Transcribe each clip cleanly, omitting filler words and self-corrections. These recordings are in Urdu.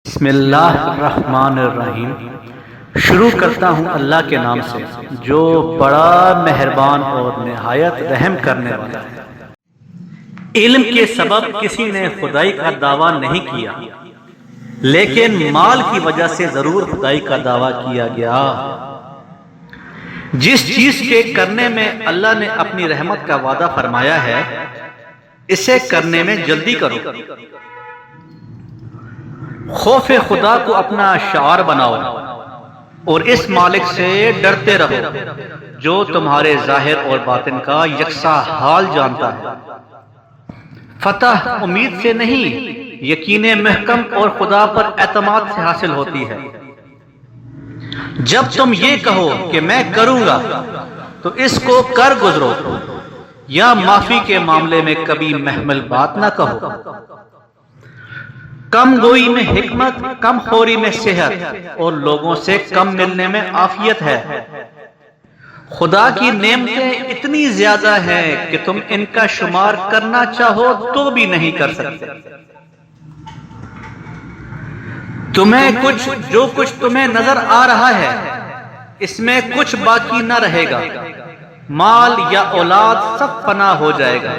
بسم اللہ الرحمن الرحیم۔ شروع کرتا ہوں اللہ کے نام سے جو بڑا مہربان اور نہایت رحم کرنے والا ہے۔ علم کے سبب کسی نے خدائی کا دعویٰ نہیں کیا، لیکن مال کی وجہ سے ضرور خدائی کا دعویٰ کیا گیا۔ جس چیز کے کرنے میں اللہ نے اپنی رحمت کا وعدہ فرمایا ہے، اسے کرنے میں جلدی کرو۔ خوف خدا کو اپنا شعار بناؤ اور اس مالک سے ڈرتے رہو جو تمہارے ظاہر اور باطن کا یکساں حال جانتا ہے۔ فتح امید سے نہیں، یقین محکم اور خدا پر اعتماد سے حاصل ہوتی ہے۔ جب تم یہ کہو کہ میں کروں گا تو اس کو کر گزرو، یا معافی کے معاملے میں کبھی محمل بات نہ کہو۔ کم گوئی میں حکمت، کم خوری میں صحت اور لوگوں سے کم ملنے میں عافیت ہے۔ خدا کی نعمتیں اتنی زیادہ ہیں کہ تم ان کا شمار کرنا چاہو تو بھی نہیں کر سکتے۔ تمہیں جو کچھ تمہیں نظر آ رہا ہے، اس میں کچھ باقی نہ رہے گا۔ مال یا اولاد سب فنا ہو جائے گا،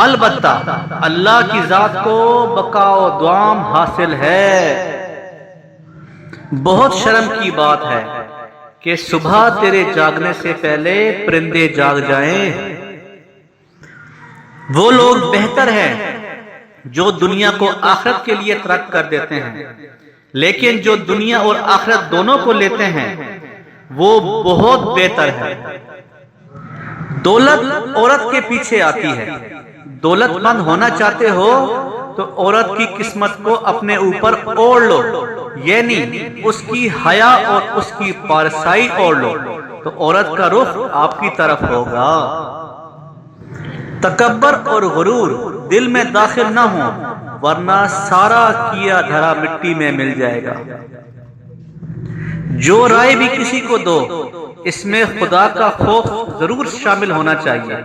البتہ اللہ کی ذات کو بقا و دوام حاصل ہے۔ بہت شرم کی بات ہے کہ صبح تیرے جاگنے سے پہلے پرندے جاگ جائیں۔ وہ لوگ بہتر ہیں جو دنیا کو آخرت کے لیے ترک کر دیتے ہیں، لیکن جو دنیا اور آخرت دونوں کو لیتے ہیں وہ بہت بہتر ہے۔ دولت عورت کے پیچھے آتی ہے۔ دولت مند ہونا چاہتے ہو تو عورت کی قسمت کو اپنے اوپر اوڑھ لو، یعنی اس کی حیا اور اس کی پارسائی اوڑھ لو تو عورت کا رخ آپ کی طرف ہوگا۔ تکبر اور غرور دل میں داخل نہ ہو، ورنہ سارا کیا دھرا مٹی میں مل جائے گا۔ جو رائے بھی کسی کو دو، اس میں خدا کا خوف ضرور شامل ہونا چاہیے،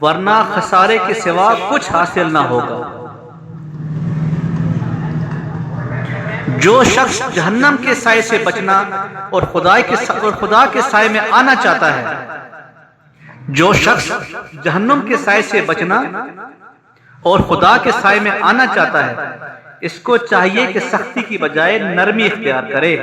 ورنہ خسارے کے سوا کچھ حاصل نہ ہوگا۔ جو شخص جہنم کے سائے سے بچنا اور خدا کے سائے میں آنا چاہتا ہے، جو شخص جہنم کے سائے سے بچنا اور خدا کے سائے میں آنا چاہتا ہے، اس کو چاہیے کہ سختی کی بجائے نرمی اختیار کرے۔